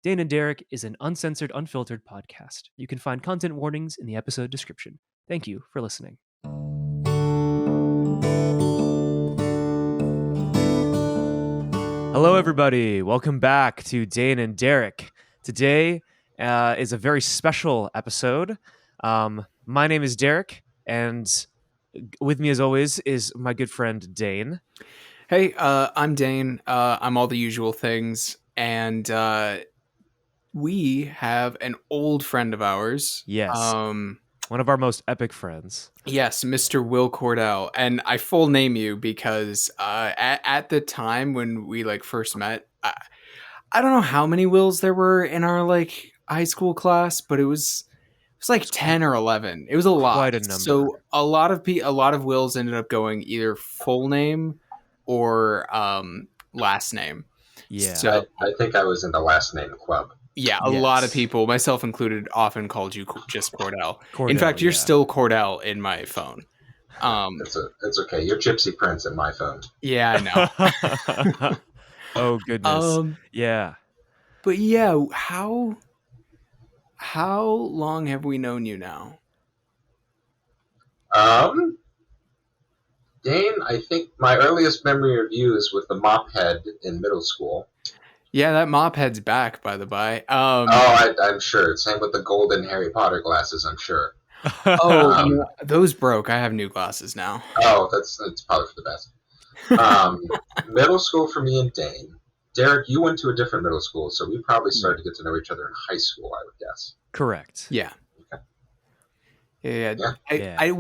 Dane and Derek is an uncensored, unfiltered podcast. You can find content warnings in the episode description. Thank you for listening. Hello, everybody. Welcome back to Dane and Derek. Today is a very special episode. My name is Derek, and with me, as always, is my good friend Dane. Hey, I'm Dane. I'm all the usual things, and we have an old friend of ours. Yes, one of our most epic friends. Yes, Mr. Will Cordell, and I full name you because at the time when we first met, I don't know how many Wills there were in our high school class, but it was like 10 or 11. It was a lot. Quite a number. So a lot of Wills ended up going either full name or last name. Yeah. So I think I was in the last name club. Yeah, a lot of people, myself included, often called you just Cordell. In fact, you're yeah. still Cordell in my phone. It's okay. You're Gypsy Prince in my phone. Yeah, I know. Oh goodness. Yeah. But yeah, how long have we known you now? Dane, I think my earliest memory of you is with the mop head in middle school. Yeah, that mop head's back, by the by. I'm sure. Same with the golden Harry Potter glasses, I'm sure. Those broke. I have new glasses now. Oh, that's probably for the best. Middle school for me and Dane. Derek, you went to a different middle school, so we probably started to get to know each other in high school, I would guess. Correct. Yeah. Okay. Yeah. I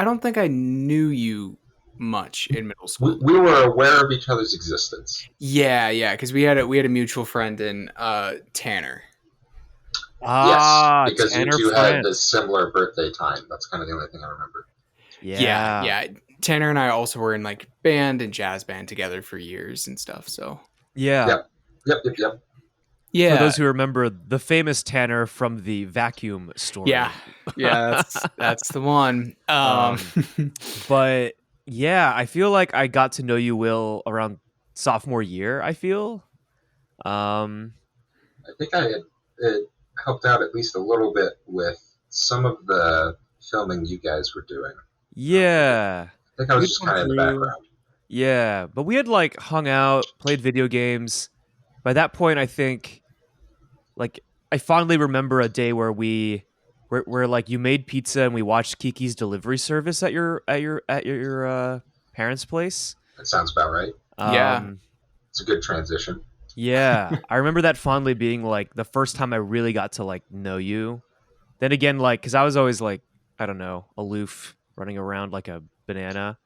don't think I knew you much in middle school. We were aware of each other's existence. Yeah, because we had a mutual friend in Tanner. Yes, because Tanner you two friend. had this similar birthday time. That's kind of the only thing I remember. Yeah. Tanner and I also were in band and jazz band together for years and stuff. So Yeah. Yep. yeah. For those who remember the famous Tanner from the vacuum story. Yeah, that's the one. But yeah, I feel like I got to know you, Will, around sophomore year. I feel. I think I had helped out at least a little bit with some of the filming you guys were doing. Yeah. I think I was just kind of in the background. Yeah, but we had hung out, played video games. By that point, I think, I fondly remember a day where where you made pizza and we watched Kiki's delivery service at your parents' place. That sounds about right. Yeah, it's a good transition. Yeah, I remember that fondly being the first time I really got to know you. Then again, because I was always I don't know, aloof, running around like a banana.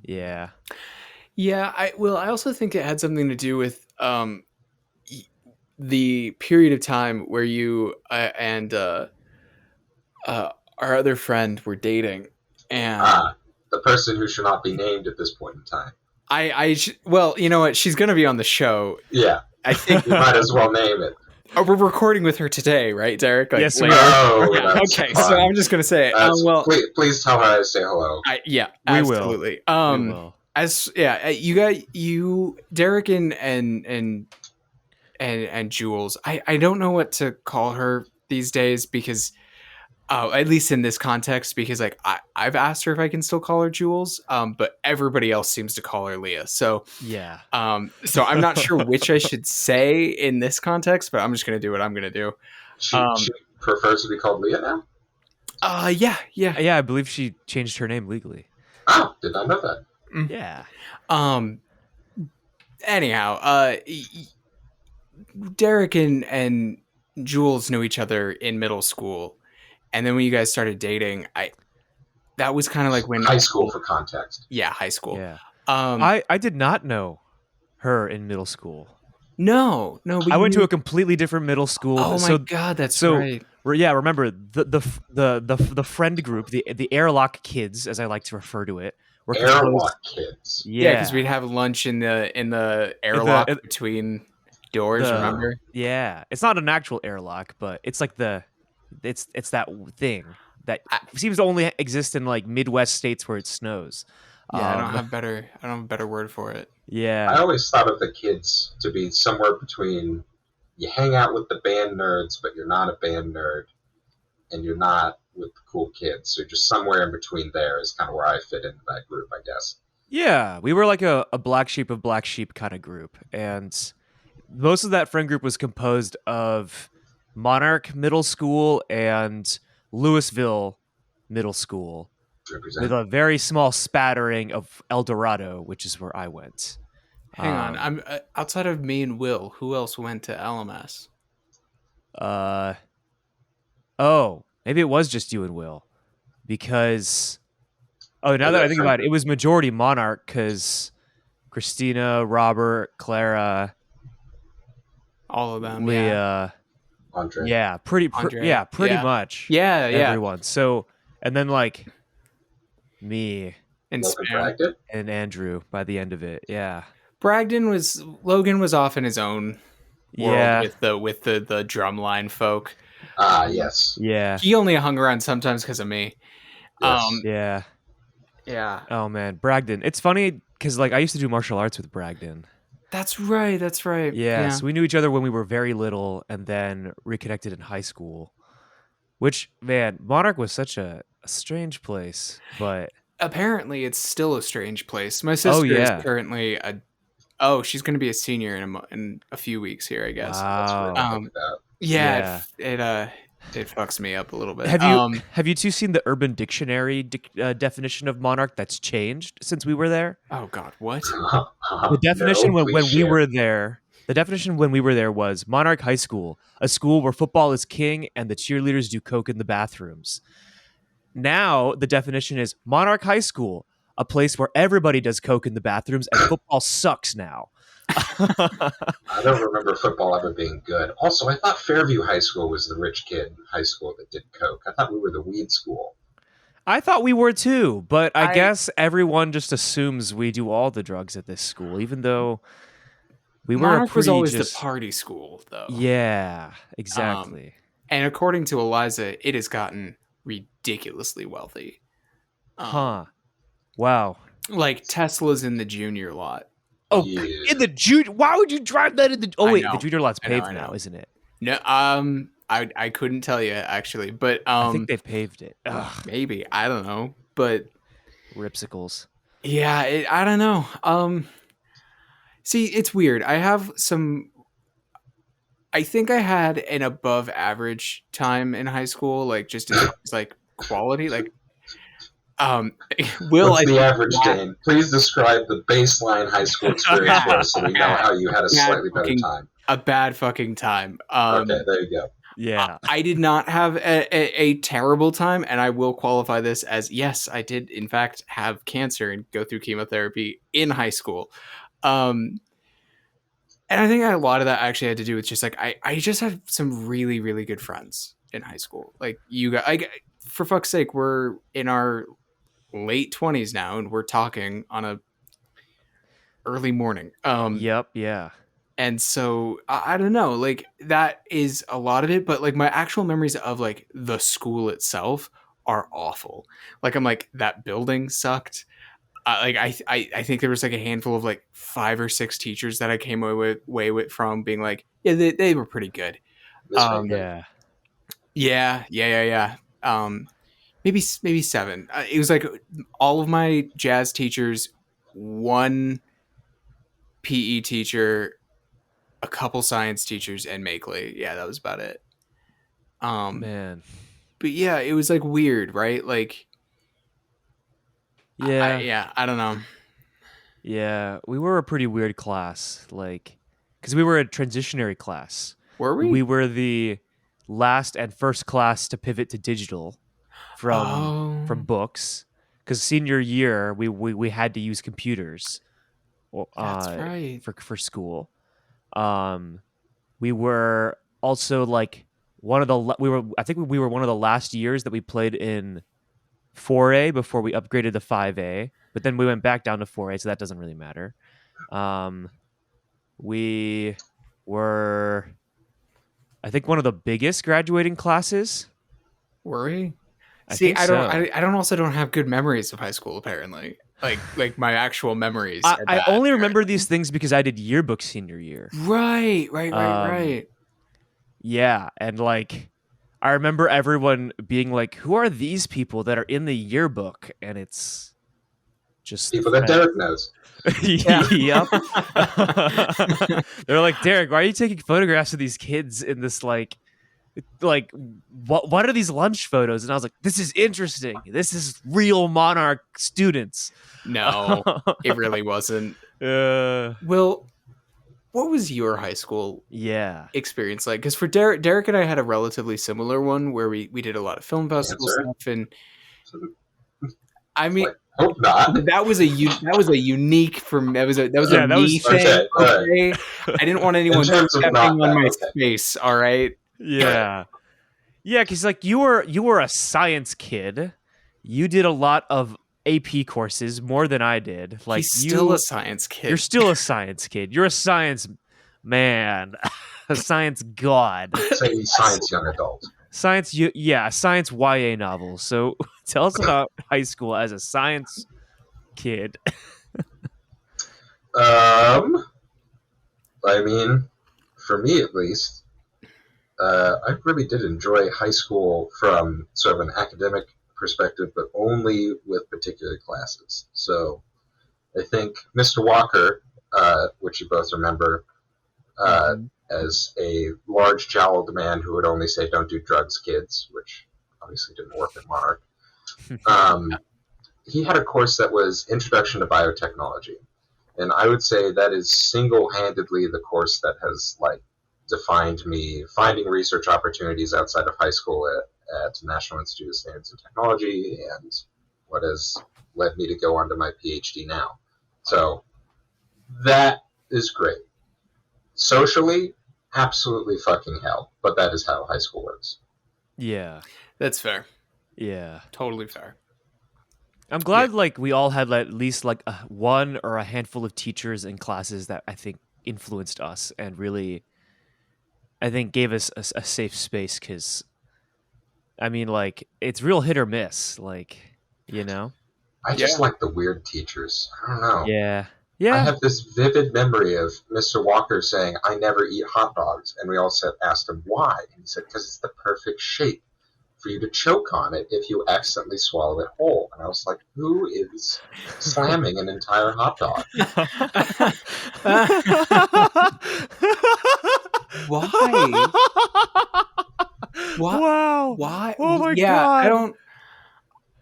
Yeah. I also think it had something to do with the period of time where you and our other friend were dating, and the person who should not be named at this point in time. Well, you know what? She's going to be on the show. Yeah, I think you might as well name it. Oh, we're recording with her today, right, Derek? Yes, we are. Oh, okay, so I'm just going to say, please tell her I say hello. Absolutely. We will. You Derek and Jules. I don't know what to call her these days because, at least in this context, because I've asked her if I can still call her Jules, but everybody else seems to call her Leah. So yeah. So I'm not sure which I should say in this context, but I'm just going to do what I'm going to do. She prefers to be called Leah now? Yeah. Yeah, I believe she changed her name legally. Oh, did not know that. Yeah. Anyhow, Derek and Jules knew each other in middle school, and then when you guys started dating, that was kind of when high school for context. Yeah, high school. Yeah. I did not know her in middle school. No. I went to a completely different middle school. Oh my god, that's right. Yeah, remember the friend group, the airlock kids, as I like to refer to it. Airlock kids. Yeah, because we'd have lunch in the airlock between doors. Remember? Yeah, it's not an actual airlock, but it's it's that thing that seems to only exist in Midwest states where it snows. Yeah, Um, I don't have a better word for it. I yeah, always thought of the kids to be somewhere between you hang out with the band nerds, but you're not a band nerd, and you're not with the cool kids. So just somewhere in between there is kind of where I fit into that group, I guess. yeah, we were like a black sheep of black sheep kind of group, and most of that friend group was composed of Monarch Middle School and Louisville Middle School, with Represent. a very small spattering of El Dorado, which is where I went. Hang on, Um, I'm outside of me and Will. Who else went to LMS? uh, oh, maybe it was just you and Will, because now Was that that I a think friend about it, group? it was majority Monarch because Christina, Robert, Clara, All of them, yeah. Leah, Andre. yeah, Andre, pretty yeah, much yeah, everyone. So, and then like me and Logan Spam. Bragdon? and Andrew by the end of it. Yeah. Logan was off in his own world Yeah. with the drumline folk. Ah, yes. Yeah. He only hung around sometimes because of me. Yes. Yeah. Yeah, Oh man, Bragdon. It's funny because like I used to do martial arts with Bragdon. that's right. That's right. Yeah, Yeah, so we knew each other when we were very little, and then reconnected in high school. Which man, Monarch was such a strange place, but apparently it's still a strange place. My oh sister is yeah, currently a oh, she's going to be a senior in a few weeks here, I guess. That's rough. wow, Look at that. Yeah, yeah. it fucks me up a little bit. Have you two seen the Urban Dictionary definition of monarch that's changed since we were there? Oh God, what? The definition No, please when we share. were there, the definition when we were there was Monarch High School, a school where football is king and the cheerleaders do coke in the bathrooms. Now the definition is Monarch High School, a place where everybody does coke in the bathrooms and football sucks now. I don't remember football ever being good. Also, I thought Fairview High School was the rich kid high school that did coke. I thought we were the weed school. I thought we were too, but I I guess everyone just assumes we do all the drugs at this school, even though we were a Monarch was pretty always just the party school, though. yeah, exactly. And according to Eliza, it has gotten ridiculously wealthy. Huh. Wow. Like Tesla's in the junior lot. Oh, Yeah. in the junior. Why would you drive that in the? Oh I wait, know. the junior lot's I know, paved I now, know. isn't it? No, I couldn't tell you actually, but I think they've paved it. Ugh, maybe I don't know, but ripsicles. yeah, I don't know. See, it's weird. I think I had an above average time in high school, like just as far as like quality. Like, Will, What's I the think average, Dane? Please describe the baseline high school experience for us so we know how you had a slightly better time. a bad fucking time. Okay, there you go. Yeah. I did not have a terrible time, and I will qualify this as yes, I did in fact have cancer and go through chemotherapy in high school. And I think a lot of that actually had to do with just like I just had some really really good friends in high school. Like you guys, for fuck's sake, we're in our late 20s now, and we're talking on a early morning. Yep. Yeah. And so I don't know, like that is a lot of it, but like my actual memories of like the school itself are awful. Like I'm like that building sucked. I think there was like a handful of like 5 or 6 teachers that I came away with from being like, yeah, they were pretty good. Miss Raymond. Yeah. Yeah. Maybe 7. It was like all of my jazz teachers, one PE teacher, a couple science teachers, and Makeley. Yeah, that was about it. Man. But yeah, it was like weird, right? Like, Yeah. I don't know. Yeah. We were a pretty weird class, like, because we were a transitionary class. Were we? We were the last and first class to pivot to digital from Oh, books. Because senior year, we had to use computers. that's right. For school. We were also like one of the I think we were one of the last years that we played in 4A before we upgraded to 5A, but then we went back down to 4A, so that doesn't really matter. We were, I think, one of the biggest graduating classes. Were we? I See, think I don't. so. I don't also don't have good memories of high school. Apparently, like my actual memories. I only remember these things because I did yearbook senior year. Right. Um, Yeah, and like I remember everyone being like, "Who are these people that are in the yearbook?" And it's just People that Derek knows. Yep. They're like, "Derek, why are you taking photographs of these kids in this like what are these lunch photos?" And I was like, "This is interesting. This is real Monarch students." No, it really wasn't. Uh, Will, what was your high school yeah. experience like? Because for Derek and I had a relatively similar one where we did a lot of film festival Answer. stuff, and I mean, Like, hope not. that was a unique for me. That was a Yeah, that me was thing. Okay, all right. Okay? I didn't want anyone In terms of stepping not on that, my okay. space. All right. Yeah. Yeah, because like you were a science kid. You did a lot of AP courses more than I did. Like He's still a science kid. You're still a science kid. You're a science man, a science god. Say he's science young adult. Science, science YA novel. So tell us about high school as a science kid. I mean, for me at least, I really did enjoy high school from sort of an academic perspective, but only with particular classes. So I think Mr. Walker, which you both remember, as a large jowled man who would only say, "Don't do drugs, kids," which obviously didn't work at Monarch. He had a course that was Introduction to Biotechnology. And I would say that is single-handedly the course that has like defined me finding research opportunities outside of high school at National Institute of Standards and Technology, and what has led me to go on to my PhD now. So that is great. Socially, absolutely fucking hell, but that is how high school works. Yeah. That's fair. Yeah. Totally fair. I'm glad like we all had at least like one or a handful of teachers and classes that I think influenced us and really I think gave us a safe space because I mean like it's real hit or miss, like, you know. I just like the weird teachers. I don't know. Yeah. I have this vivid memory of Mr. Walker saying, "I never eat hot dogs," and we all asked him why, and he said, "Because it's the perfect shape for you to choke on it if you accidentally swallow it whole." And I was like, "Who is slamming an entire hot dog?" Why? What? Wow. Why? Oh my yeah, god. I don't.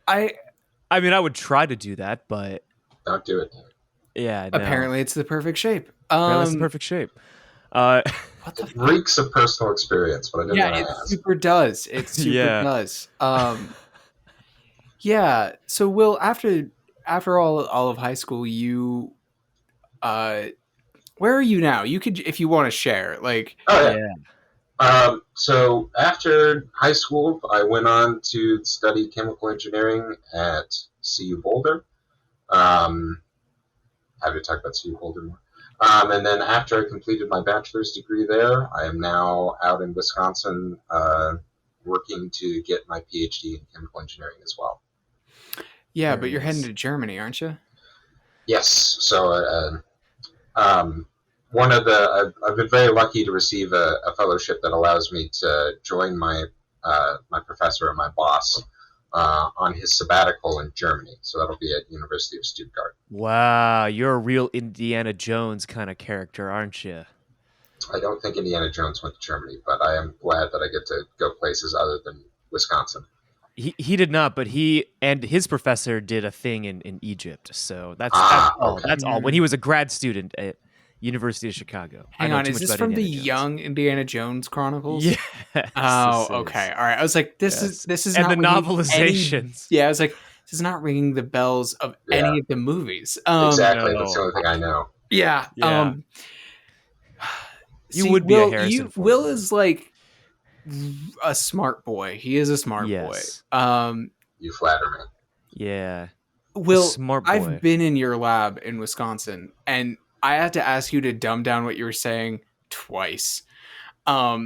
I mean, I would try to do that, but Don't do it. yeah. No. Apparently, it's the perfect shape. Apparently it's the perfect shape. What the It reeks of personal experience, but I didn't want to ask. super does. It super does. Yeah. So, Will, after all of high school, you, where are you now? You could, if you want to share, like. Oh yeah. So after high school, I went on to study chemical engineering at CU Boulder. Happy to talk about CU Boulder more. And then after I completed my bachelor's degree there, I am now out in Wisconsin working to get my PhD in chemical engineering as well. Yeah, but you're heading to Germany, aren't you? Yes. So one of the I've been very lucky to receive a fellowship that allows me to join my my professor and my boss on his sabbatical in Germany. So that'll be at University of Stuttgart. Wow, you're a real Indiana Jones kind of character, aren't you? I don't think Indiana Jones went to Germany, but I am glad that I get to go places other than Wisconsin. He did not, but he and his professor did a thing in Egypt. So that's all. Okay. That's all. When he was a grad student at University of Chicago. Hang on, is this from the Young Indiana Jones Chronicles? Yes. Oh, okay. All right. I was like, this is and not the novelizations. I was like, this is not ringing the bells of any of the movies. Exactly. No. That's the only thing I know. Yeah. You would be a Harrison Ford. Will is like a smart boy. He is a smart boy. You flatter me. Yeah. Will, smart boy. I've been in your lab in Wisconsin, and I had to ask you to dumb down what you were saying twice. I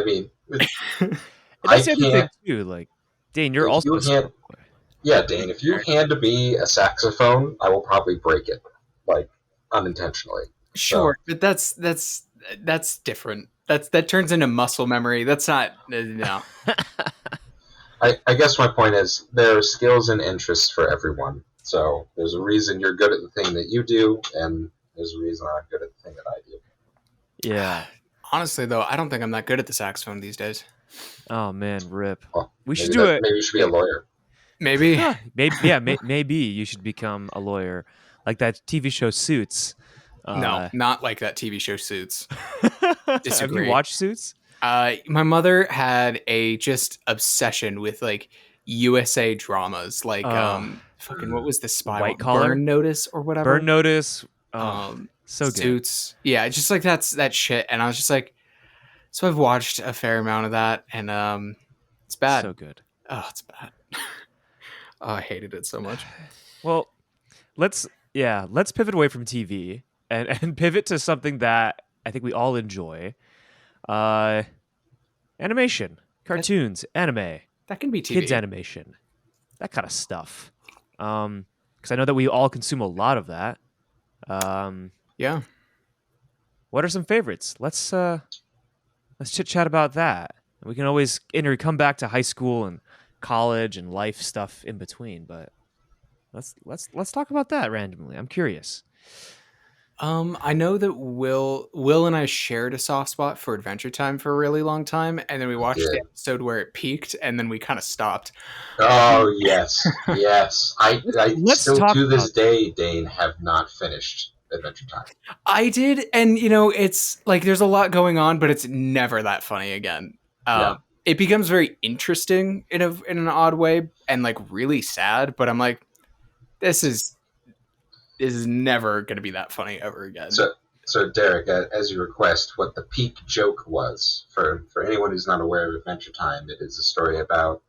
mean, that's the other thing too. Like, Dane, you're also a smart boy. Yeah, Dane, if you hand me a saxophone, I will probably break it, like, unintentionally. So, Sure, but that's different. That turns into muscle memory. That's not no. I guess my point is there are skills and interests for everyone. So there's a reason you're good at the thing that you do, and there's a reason I'm good at the thing that I do. Yeah. Honestly, though, I don't think I'm that good at the saxophone these days. Oh man, rip. Well, We should do it. maybe you should be a lawyer. Maybe. Huh, maybe, yeah, maybe you should become a lawyer, like that TV show Suits. No, not like that TV show Suits. Have you Disagree. watched Suits? My mother had a just obsession with like USA dramas, like fucking what was the spy White one? Collar? Burn Notice or whatever. Burn Notice. Oh, so good. Suits. Yeah, just like that's that shit. And I was just like, so I've watched a fair amount of that, and it's bad. So good. Oh, it's bad. Oh, I hated it so much. Well, let's pivot away from TV and pivot to something that I think we all enjoy. Animation, cartoons, anime, That can be TV. kids animation, that kind of stuff. Because I know that we all consume a lot of that. Yeah. What are some favorites? Let's chit chat about that. We can always come back to high school and college and life stuff in between, but let's talk about that randomly. I'm curious. I know that Will and I shared a soft spot for Adventure Time for a really long time, and then we watched the episode where it peaked, and then we kind of stopped. Oh yes, yes. I Let's still talk to this about day, Dane, have not finished Adventure Time. I did, and it's like there's a lot going on, but it's never that funny again. Yeah. It becomes very interesting in an odd way, and like really sad. But I'm like, this is never going to be that funny ever again. So Derek, as you request, what the peak joke was for anyone who's not aware of Adventure Time, it is a story about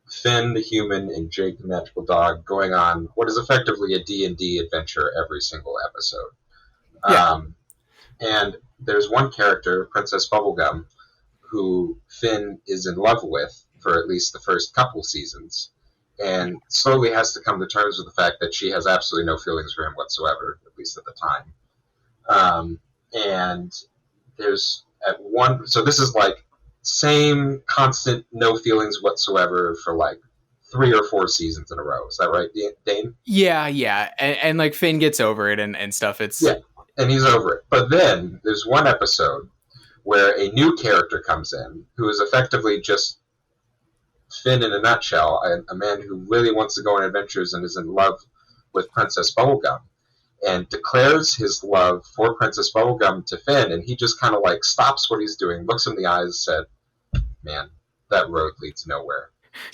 Finn the human and Jake the magical dog going on what is effectively a D&D adventure every single episode. Yeah. And there's one character, Princess Bubblegum, who Finn is in love with for at least the first couple seasons, and slowly has to come to terms with the fact that she has absolutely no feelings for him whatsoever, at least at the time. And there's so this is like same constant no feelings whatsoever for like 3 or 4 seasons in a row. Is that right, Dane? Yeah. And like Finn gets over it and stuff. It's and he's over it. But then there's one episode where a new character comes in who is effectively just Finn in a nutshell, a man who really wants to go on adventures and is in love with Princess Bubblegum, and declares his love for Princess Bubblegum to Finn, and he just kind of like stops what he's doing, looks him in the eyes, and said, "Man, that road leads nowhere."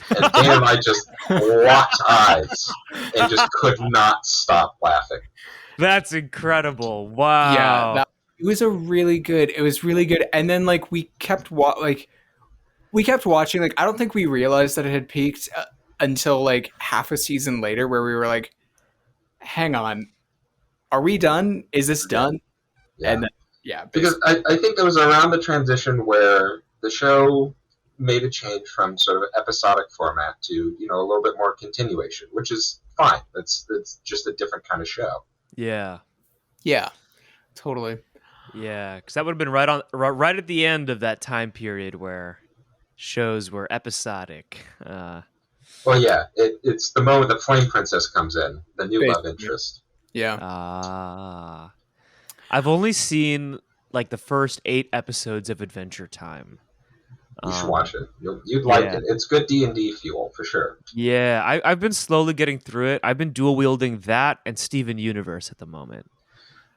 And Dan and I just locked eyes and just could not stop laughing. That's incredible! Wow. Yeah, it was really good. And then like we kept watching. Like I don't think we realized that it had peaked until like half a season later, where we were like, "Hang on, are we done? Is this done?" Yeah. And then, because I think it was around the transition where the show made a change from sort of an episodic format to a little bit more continuation, which is fine. It's just a different kind of show. Yeah, totally. Yeah, because that would have been right at the end of that time period where shows were episodic. Well, yeah, it's the moment that Flame Princess comes in, the new love interest. Yeah. I've only seen like the first 8 episodes of Adventure Time. You should watch it. You'd like it. It's good D&D fuel for sure. Yeah, I've been slowly getting through it. I've been dual wielding that and Steven Universe at the moment.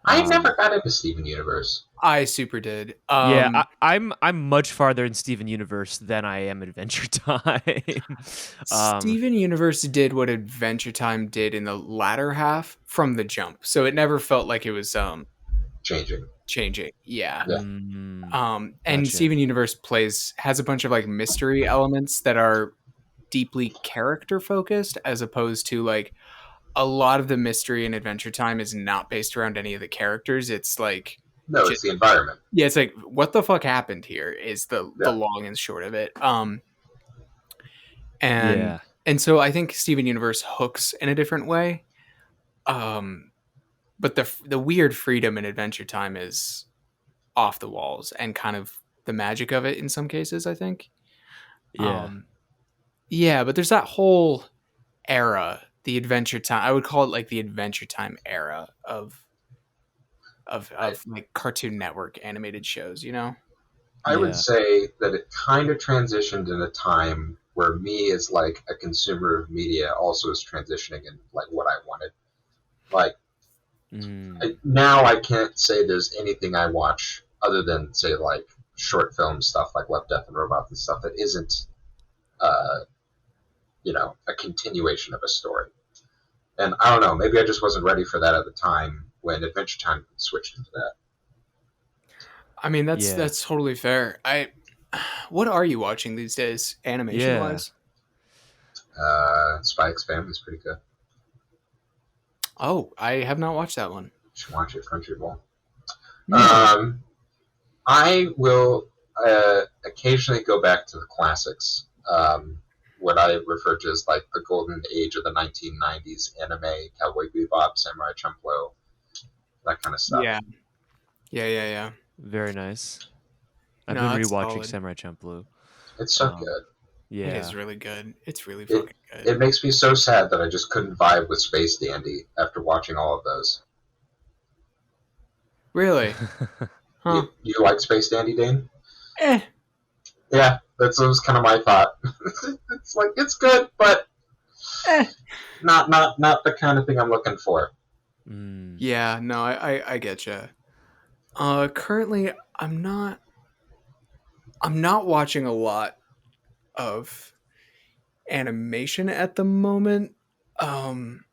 I never got into Steven Universe. I super did. I'm much farther in Steven Universe than I am Adventure Time. Steven Universe did what Adventure Time did in the latter half from the jump, so it never felt like it was changing. Yeah. And Gotcha. Steven Universe has a bunch of like mystery elements that are deeply character focused, as opposed to like a lot of the mystery in Adventure Time is not based around any of the characters. It's like it's the environment. Yeah, it's like what the fuck happened here is the long and short of it. And And so I think Steven Universe hooks in a different way. Um, but the weird freedom in Adventure Time is off the walls and kind of the magic of it in some cases, I think. Yeah. Um, yeah, but there's that whole era, the Adventure Time. I would call it like the Adventure Time era I, of like Cartoon Network animated shows, you know? I would Yeah. say that it kind of transitioned in a time where me as like a consumer of media also is transitioning in like what I wanted. Like Mm. now I can't say there's anything I watch other than say like short film stuff like Love, Death and Robots and stuff that isn't uh, a continuation of a story. And I don't know, maybe I just wasn't ready for that at the time when Adventure Time switched into that. I mean, Yeah. that's totally fair. What are you watching these days, animation Yeah. wise? Spy X Family is pretty good. Oh, I have not watched that one. You should watch it, Crunchyroll. Hmm. I will occasionally go back to the classics. What I refer to as like the golden age of the 1990s anime, Cowboy Bebop, Samurai Champloo, that kind of stuff. Yeah. Yeah. Very nice. I've No, been that's rewatching solid. Samurai Champloo. It's so Um, good. It yeah. is really good. It's really It fucking good. it makes me so sad that I just couldn't vibe with Space Dandy after watching all of those. Really? Huh. You like Space Dandy, Dane? Eh. Yeah, that was kind of my thought. It's like it's good, but Eh. not the kind of thing I'm looking for. Mm. Yeah, no, I get you. Currently, I'm not watching a lot of animation at the moment. Um,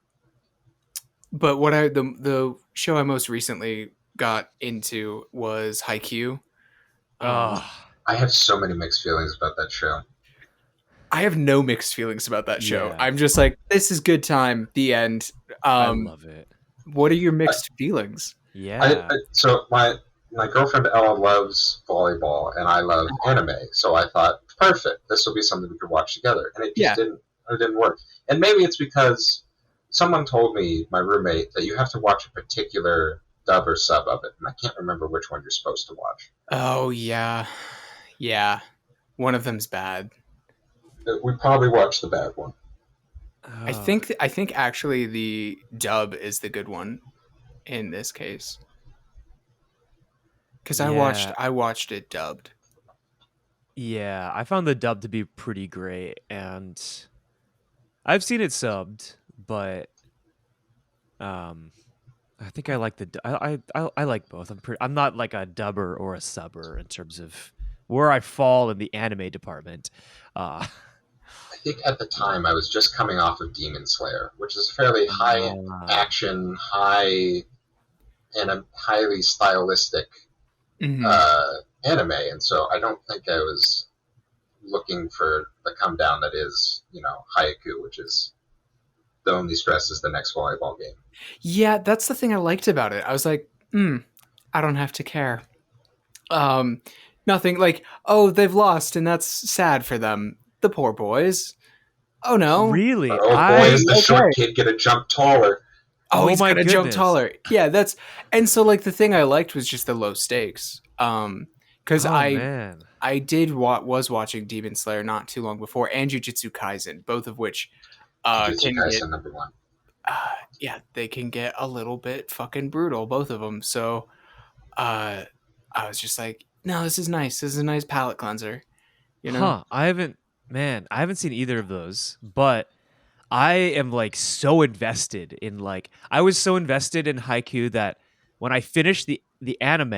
but the show I most recently got into was Haikyuu. Um, Oh, I have so many mixed feelings about that show. I have no mixed feelings about that show. yeah. I'm just like, this is good time. The end. I love it. What are your mixed feelings? Yeah. So my girlfriend Ella loves volleyball and I love anime, so I thought perfect, this will be something we could watch together, and it just Yeah. didn't work. And maybe it's because someone told me, my roommate, that you have to watch a particular dub or sub of it, and I can't remember which one you're supposed to watch. Oh yeah, yeah. One of them's bad. We probably watched the bad one. Oh, I think actually the dub is the good one in this case because yeah. I watched it dubbed. Yeah. I found the dub to be pretty great, and I've seen it subbed, but um, I think I like the. I like both. I'm not like a dubber or a subber in terms of where I fall in the anime department. Uh, I think at the time I was just coming off of Demon Slayer, which is fairly high action, high and a highly stylistic Mm-hmm. anime, and so I don't think I was looking for the come down that is, Haiku, which is the only stress is the next volleyball game. Yeah, that's the thing I liked about it. I was like, I don't have to care. Um, Nothing like, oh, they've lost and that's sad for them. The poor boys. Oh no. really, Oh boy, I is the short kid gonna jump taller? Oh, Oh he's my gonna jump goodness. taller. Yeah, that's and so like the thing I liked was just the low stakes. Because Oh man. I was watching Demon Slayer not too long before and Jujutsu Kaisen, both of which Jujutsu can get Kaisen #1. yeah, they can get a little bit fucking brutal, both of them. So uh, I was just like, no, this is nice. This is a nice palate cleanser, you know? Huh. I haven't seen either of those, but I am like so invested in like I was so invested in Haikyuu that when I finished the anime,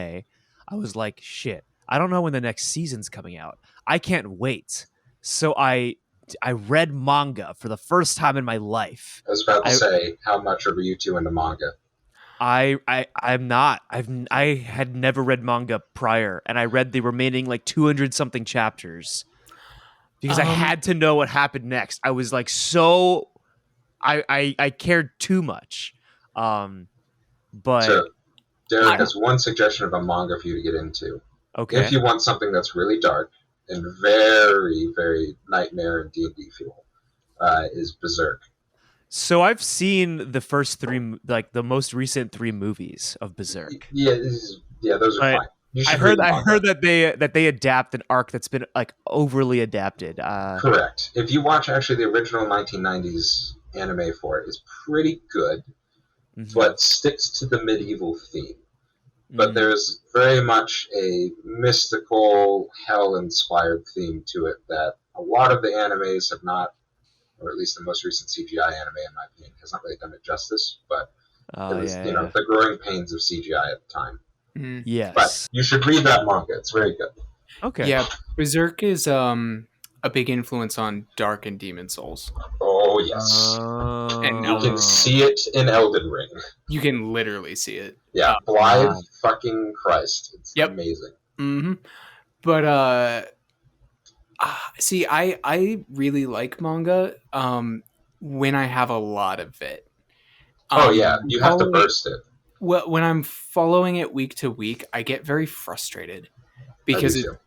I was like, shit, I don't know when the next season's coming out. I can't wait. So I read manga for the first time in my life. I was about to I say, how much are you two into manga? I'm not. I had never read manga prior, and I read the remaining like 200 something chapters because I Um, had to know what happened next. I was like so I cared too much. But So, Derek I, has one suggestion of a manga for you to get into. If okay. you want something that's really dark and very, very nightmare and D&D feel, is Berserk. So I've seen the first three, like the most recent three movies of Berserk. Yeah, those are But fine. You I should read heard the I manga. heard that they adapt an arc that's been like overly adapted. Correct. If you watch actually the original 1990s anime for it, is pretty good, Mhm. but sticks to the medieval theme. But Mm. there's very much a mystical, hell-inspired theme to it that a lot of the animes have not, or at least the most recent CGI anime, in my opinion, has not really done it justice. But it Oh was, yeah. the growing pains of CGI at the time. Mm. But Yes. you should read that manga; it's very good. Okay. Yeah, Berserk is a big influence on Dark and Demon Souls, Oh yes, and you can Elden. see it in Elden Ring. You can literally see it. Yeah, Blythe fucking Christ, it's Yep. amazing. Mm-hmm. But see, I really like manga. When I have a lot of it. Oh yeah, you have to burst it. Well, when I'm following it week to week, I get very frustrated I do because too.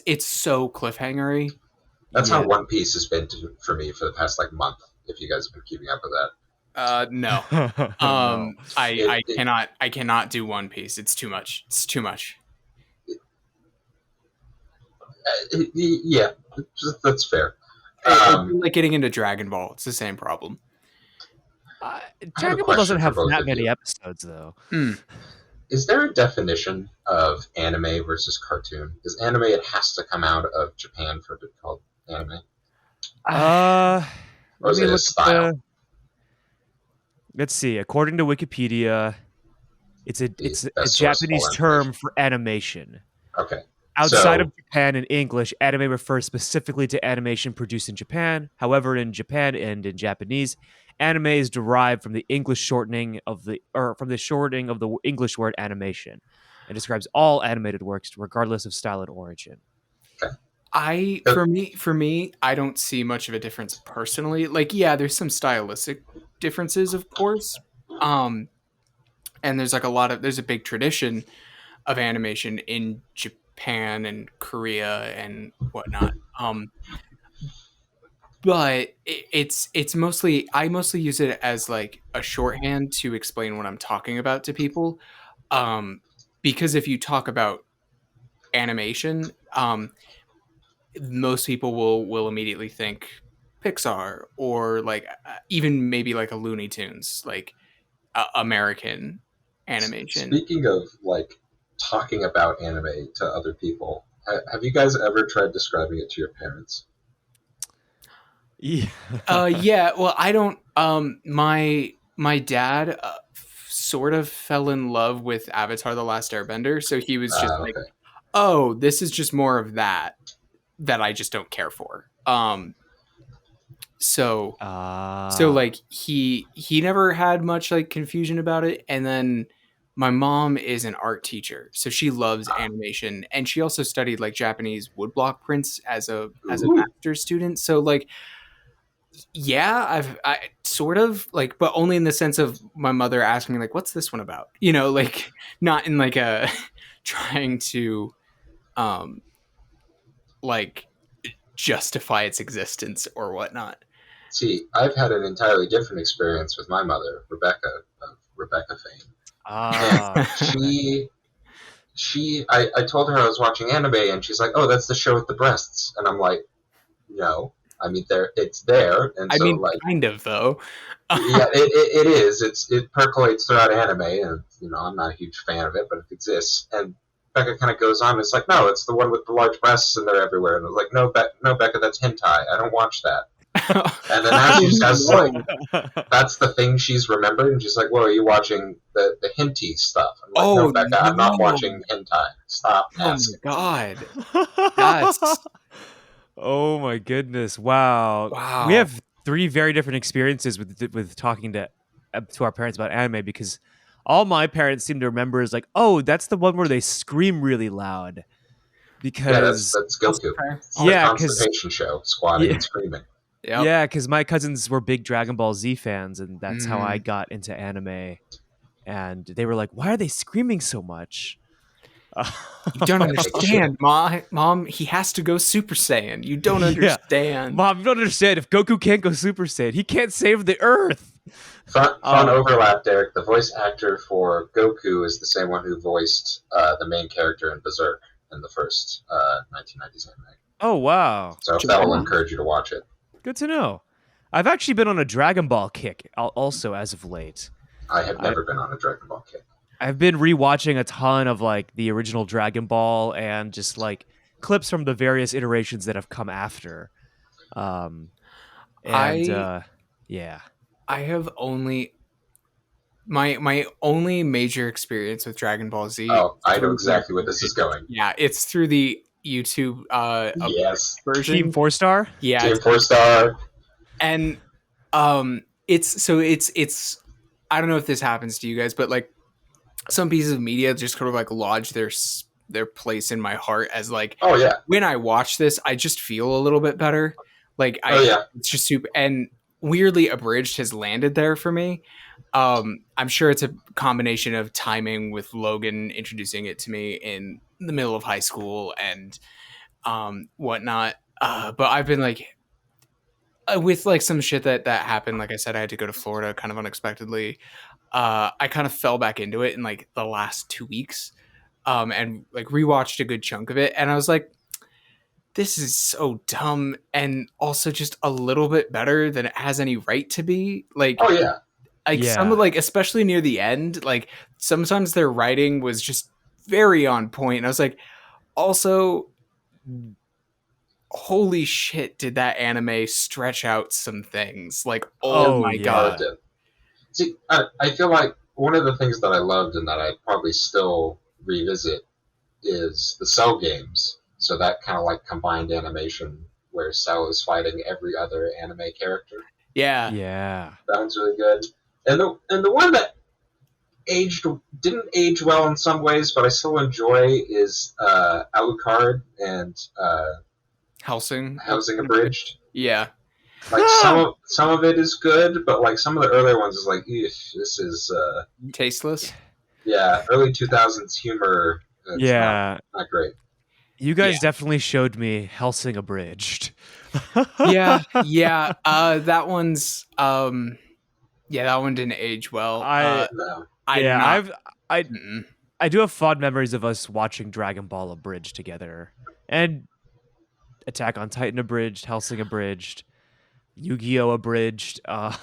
it's so cliffhangery. That's how One Piece has been for me for the past like month. If you guys have been keeping up with that. No. No. I cannot do One Piece. It's too much. It's too much. Yeah, that's fair. It's like getting into Dragon Ball. It's the same problem. Dragon Ball doesn't have that many episodes, though. Is there a definition of anime versus cartoon? Is anime it has to come out of Japan for it to be called anime? Or is it a style? Let's see. According to Wikipedia, it's a Japanese term for animation. Okay. Outside of Japan in English, anime refers specifically to animation produced in Japan. However, in Japan and in Japanese, anime is derived from the English shortening of the English word animation, and describes all animated works regardless of style and origin. Okay. For me, I don't see much of a difference personally. Like, yeah, there's some stylistic differences, of course. And there's there's a big tradition of animation in Japan and Korea and whatnot. But it's mostly, I mostly use it as like a shorthand to explain what I'm talking about to people. Because if you talk about animation, most people will immediately think Pixar or like even maybe like a Looney Tunes, like American animation. Speaking of like talking about anime to other people, have you guys ever tried describing it to your parents? Yeah. Yeah. Well, I don't. My dad sort of fell in love with Avatar: The Last Airbender, so he was just like, Okay. "Oh, this is just more of that I just don't care for." So like he never had much like confusion about it, and then my mom is an art teacher, so she loves animation, and she also studied like Japanese woodblock prints as a master's student. So like, yeah, I sort of like, but only in the sense of my mother asking me like, "What's this one about?" You know, like not in like a trying to like justify its existence or whatnot. See, I've had an entirely different experience with my mother, Rebecca of Rebecca fame. And I told her I was watching anime, and she's like, "Oh, that's the show with the breasts," and I'm like, "No, I mean it's there," and so like, kind of though. Yeah, it is. It percolates throughout anime, and I'm not a huge fan of it, but it exists. And Becca kind of goes on. It's like, no, it's the one with the large breasts, and they're everywhere. And I was like, no, Becca, that's hentai. I don't watch that. And then now she says, like, that's the thing she's remembered, and she's like, well, are you watching the hentai stuff? I'm like, no, Becca, I'm not watching hentai. Stop asking. Oh my god, that's. Oh my goodness! Wow. We have three very different experiences with talking to our parents about anime, because all my parents seem to remember is like, oh, that's the one where they scream really loud. Because that's Goku. It's the constipation show, squatting and screaming. Yep. Yeah, because my cousins were big Dragon Ball Z fans, and that's how I got into anime. And they were like, why are they screaming so much? You don't understand, Mom. He has to go Super Saiyan. You don't understand. Mom, you don't understand. If Goku can't go Super Saiyan, he can't save the Earth. Fun overlap, Derek. The voice actor for Goku is the same one who voiced the main character in Berserk in the first 1990s anime. Oh, wow. So that'll encourage you to watch it. Good to know. I've actually been on a Dragon Ball kick also as of late. I have never been on a Dragon Ball kick. I've been rewatching a ton of like the original Dragon Ball and just like clips from the various iterations that have come after. Yeah. I have only my only major experience with Dragon Ball Z. Oh, I know exactly where this is going. Yeah, it's through the YouTube yes version. Team 4-Star? Yeah. Team 4-Star. And it's I don't know if this happens to you guys, but like some pieces of media just kind of like lodge their place in my heart as like, oh yeah, when I watch this, I just feel a little bit better. Like it's just super, and weirdly Abridged has landed there for me. I'm sure it's a combination of timing with Logan introducing it to me in the middle of high school and whatnot. But I've been like, with like some shit that happened, like I said, I had to go to Florida kind of unexpectedly. I kind of fell back into it in like the last 2 weeks, and like rewatched a good chunk of it, and I was like, this is so dumb, and also just a little bit better than it has any right to be. Like, oh yeah, like some of like, especially near the end, like sometimes their writing was just very on point, and I was like, also, holy shit, did that anime stretch out some things? Like, oh my god. See, I feel like one of the things that I loved and that I'd probably still revisit is the Cell games. So that kind of like combined animation where Cell is fighting every other anime character. Yeah. That one's really good. And the one that didn't age well in some ways, but I still enjoy is Alucard and Housing Abridged. Yeah. Like some of it is good, but like some of the earlier ones is like, this is tasteless. Yeah, early 2000s humor. Not great. You guys definitely showed me Helsing Abridged. yeah. That one's that one didn't age well. No. I do have fond memories of us watching Dragon Ball Abridged together, and Attack on Titan Abridged, Helsing Abridged, Yu-Gi-Oh! Abridged. I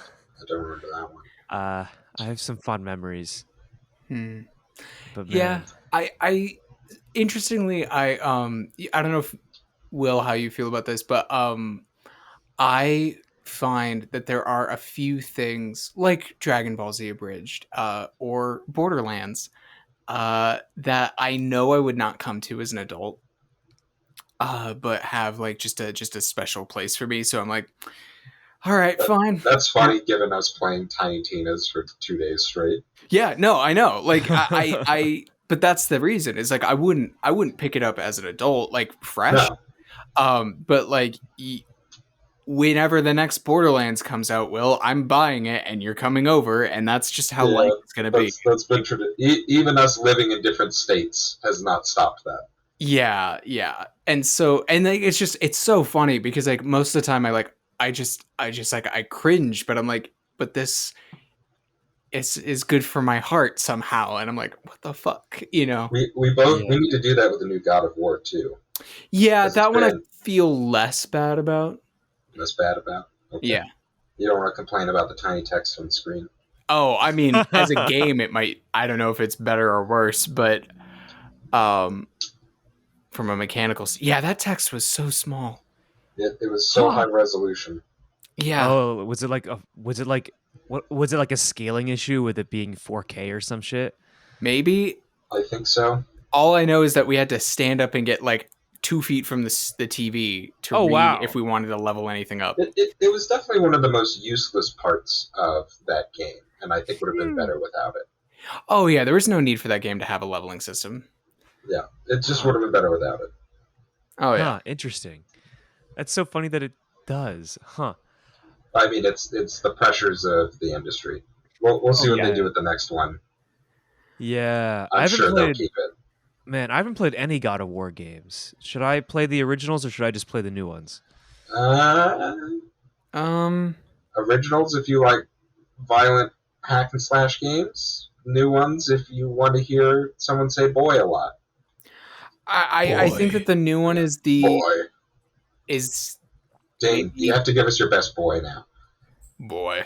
don't remember that one. I have some fond memories. But man. I interestingly, I don't know if Will, how you feel about this, but I find that there are a few things like Dragon Ball Z Abridged or Borderlands that I know I would not come to as an adult, but have like just a special place for me. So I'm like, all right, fine. That's funny, given us playing Tiny Tina's for 2 days straight. Yeah, no, I know. Like I but that's the reason. Is like I wouldn't pick it up as an adult, like fresh. No. But like whenever the next Borderlands comes out, Will, I'm buying it, and you're coming over, and that's just how life is going to be. That's been true. Even us living in different states has not stopped that. Yeah, and so like it's so funny because like most of the time I just like I cringe, but I'm like, but this is good for my heart somehow, and I'm like, what the fuck, you know? We need to do that with the new God of War too. Yeah, that one I feel less bad about. Less bad about? Okay. Yeah. You don't want to complain about the tiny text on the screen? Oh, I mean, as a game, it might. I don't know if it's better or worse, but from a mechanical, that text was so small. It was so high resolution. Yeah. Oh, was it like a scaling issue with it being 4K or some shit? Maybe. I think so. All I know is that we had to stand up and get like 2 feet from the TV to read if we wanted to level anything up. It was definitely one of the most useless parts of that game, and I think would have been better without it. Oh yeah, there was no need for that game to have a leveling system. Yeah, it just would have been better without it. Oh yeah, interesting. That's so funny that it does, huh? I mean, it's the pressures of the industry. We'll see what they do with the next one. Yeah, I'm sure they'll keep it. Man, I haven't played any God of War games. Should I play the originals or should I just play the new ones? Uh, Um, Originals if you like violent hack and slash games. New ones if you want to hear someone say "boy" a lot. I think that the new one is Boy, is Dane, you maybe have to give us your best boy now. boy.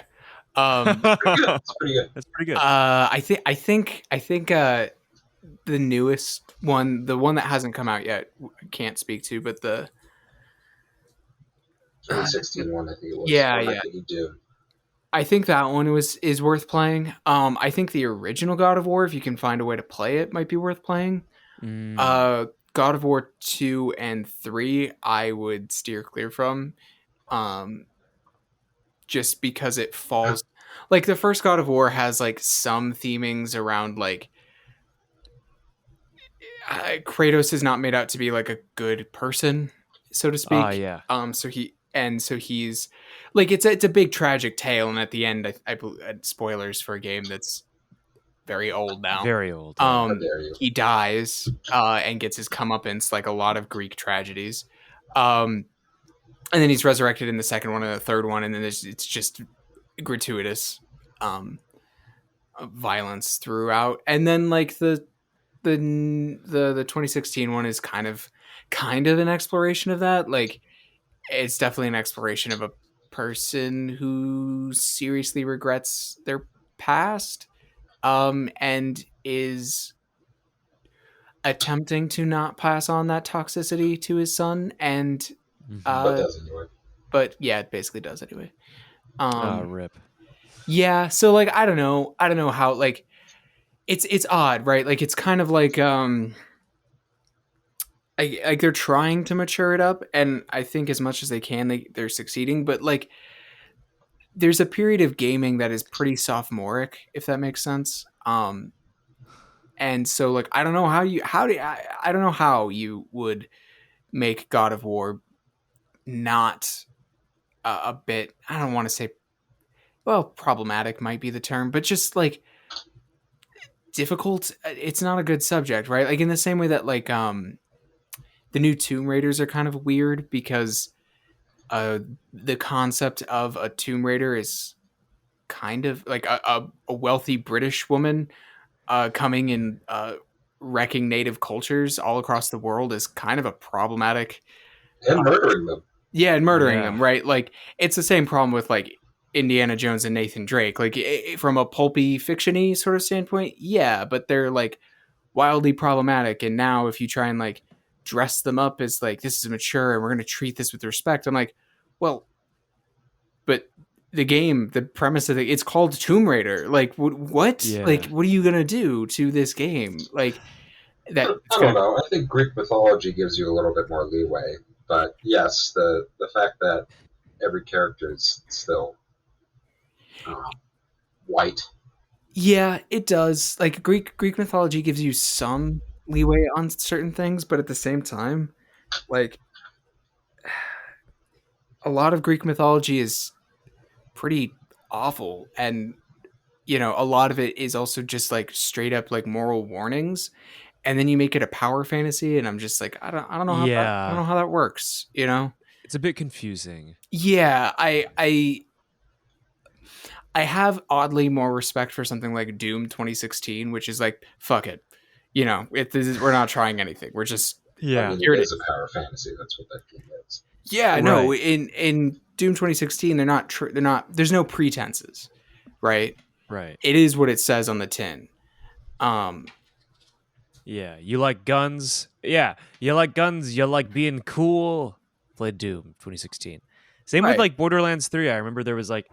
Um, Pretty good. It's pretty good. That's pretty good. I think the newest one, the one that hasn't come out yet, I can't speak to, but the 2016 one, I think it was. yeah, Or yeah. might be Doom. I think that one is worth playing. I think the original God of War, if you can find a way to play it, might be worth playing. Mm. God of War 2 and 3, I would steer clear from. Um, just because it falls like the first God of War has like some themings around like Kratos is not made out to be like a good person, so to Ah, speak. yeah. So he's like it's a big tragic tale, and at the end, spoilers for a game that's very old now. Very old. Yeah. How dare you? He dies and gets his comeuppance, like a lot of Greek tragedies. And then he's resurrected in the second one and the third one, and then it's just gratuitous violence throughout. And then like the 2016 one is kind of an exploration of that. Like it's definitely an exploration of a person who seriously regrets their past and is attempting to not pass on that toxicity to his son and Mhm. But doesn't do it. but yeah, it basically does anyway. Rip. Yeah, so like I don't know how like it's odd, right? Like it's kind of like like they're trying to mature it up, and I think as much as they can, they're succeeding. But like, there's a period of gaming that is pretty sophomoric, if that makes sense. And so like I don't know I don't know how you would make God of War not a bit. I don't want to say well problematic might be the term, but just like difficult. It's not a good subject, right? Like in the same way that like the new Tomb Raiders are kind of weird because the concept of a Tomb Raider is kind of like a wealthy British woman coming and wrecking native cultures all across the world is kind of a problematic. And murdering them. Yeah, and murdering Yeah. them, right? Like it's the same problem with like Indiana Jones and Nathan Drake. Like from a pulpy fiction-y sort of standpoint, yeah, but they're like wildly problematic. And now if you try and like dress them up as like this is mature and we're going to treat this with respect, I'm like, well, but the premise of it's called Tomb Raider. Like what? Yeah. Like what are you going to do to this game? Like that. I don't know. I think Greek mythology gives you a little bit more leeway. But yes, the fact that every character is still white. Yeah, it does. Like Greek mythology gives you some leeway on certain things, but at the same time, like a lot of Greek mythology is pretty awful, and you know a lot of it is also just like straight up like moral warnings, and then you make it a power fantasy, and I'm just like I don't know how I don't know Yeah. how that works, you know? It's a bit confusing. Yeah, I have oddly more respect for something like Doom 2016, which is like fuck it, you know, we're not trying anything, we're just I Yeah. mean, here it it is a power fantasy. That's what that game is. yeah no Right. in Doom 2016 they're not there's no pretenses, right? Right. It is what it says on the tin. um Yeah. You like guns? Yeah. You like guns? You like being cool? Play Doom 2016. Same with Right. like Borderlands 3. I remember there was like,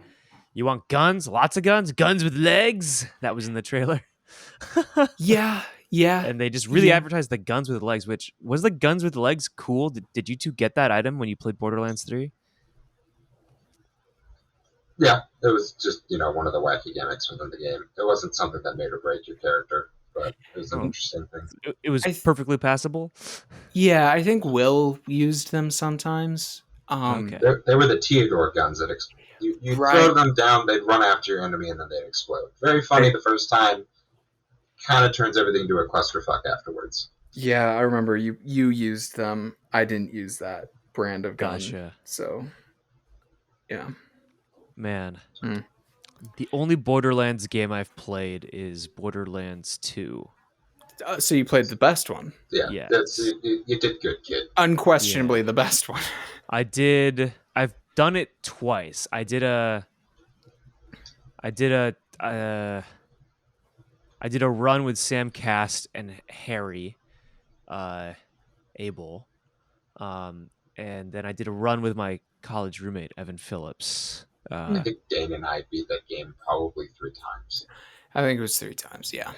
you want guns? Lots of guns? Guns with legs? That was in the trailer. yeah And they just really Yeah. advertised the guns with legs, which was the guns with legs cool? Did you two get that item when you played Borderlands 3? Yeah, it was just one of the wacky gimmicks within the game. It wasn't something that made or break your character, but it was an Oh. interesting thing. It was I th- perfectly passable. yeah, I think Will used them sometimes. Okay. They were the Teodor guns that you Right. throw them down, they'd run after your enemy, and then they'd explode. Very funny Right. the first time. Kind of turns everything into a clusterfuck afterwards. Yeah, I remember you used them. I didn't use that brand of gun. Gotcha. So yeah. Man, Mm. the only Borderlands game I've played is Borderlands 2. So you played the best one. Yeah, that's Yes. you did good, kid. Unquestionably Yeah. the best one. I've done it twice. I did a run with Sam Cast and Harry uh Abel. And then I did a run with my college roommate Evan Phillips. I think Dane and I beat that game probably 3 times. I think it was 3 times, yeah.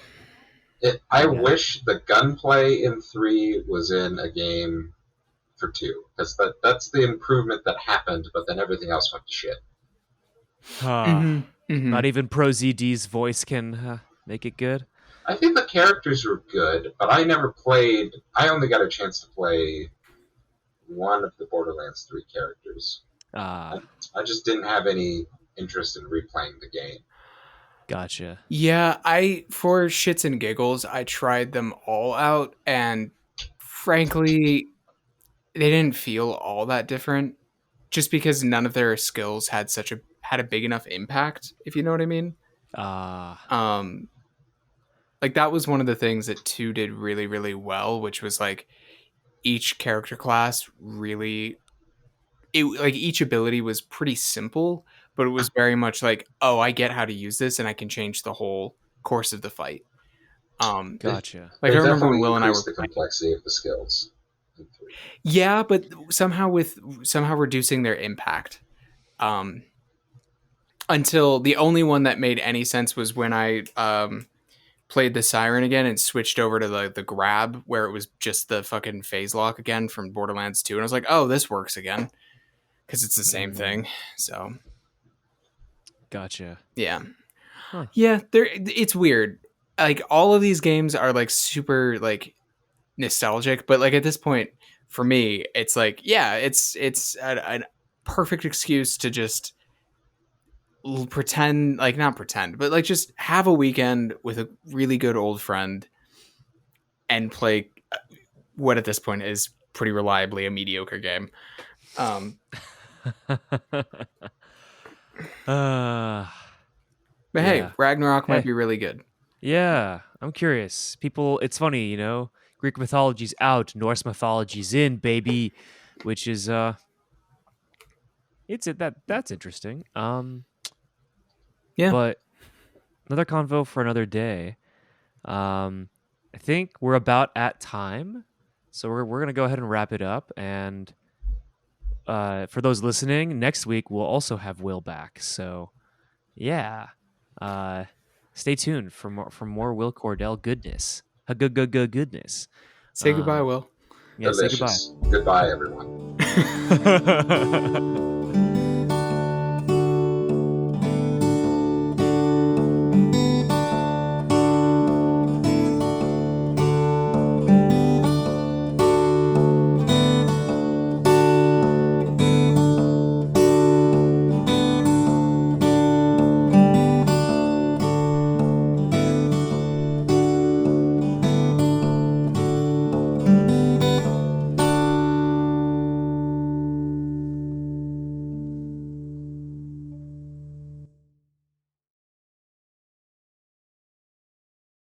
I Yeah. wish the gunplay in 3 was in a game for 2, because that's the improvement that happened, but then everything else went to shit. Not even Pro ZD's voice can make it good. I think the characters were good, but I never played. I only got a chance to play one of the Borderlands 3 characters. Ah, I just didn't have any interest in replaying the game. gotcha. Yeah, for shits and giggles, I tried them all out, and frankly, they didn't feel all that different. Just because none of their skills had a big enough impact, if you know what I mean. Ah, Like that was one of the things that 2 did really, really well, which was like each character class really like each ability was pretty simple, but it was very much like, oh, I get how to use this and I can change the whole course of the fight. gotcha. Like They I remember when definitely Will and I were increased the complexity of the skills in 3. yeah, but somehow reducing their impact. Until the only one that made any sense was when I played the siren again and switched over to the grab where it was just the fucking phase lock again from Borderlands 2, and I was like, oh, this works again because it's the same thing. So Gotcha. yeah. Huh. Yeah, it's weird. Like all of these games are like super like nostalgic, but like at this point for me, it's like yeah, it's a perfect excuse to just pretend, like not pretend, but like just have a weekend with a really good old friend and play what at this point is pretty reliably a mediocre game. uh, But hey, yeah. Ragnarok might Hey, be really good. yeah. I'm curious. People, it's funny, Greek mythology's out, Norse mythology's in, baby, which is that's interesting. Yeah. But another convo for another day. I think we're about at time, so we're gonna go ahead and wrap it up. And for those listening, next week we'll also have Will back. So yeah, uh, stay tuned for more Will Cordell goodness. Goodness. Say goodbye, Will. Yeah, say goodbye. Delicious. Goodbye, everyone.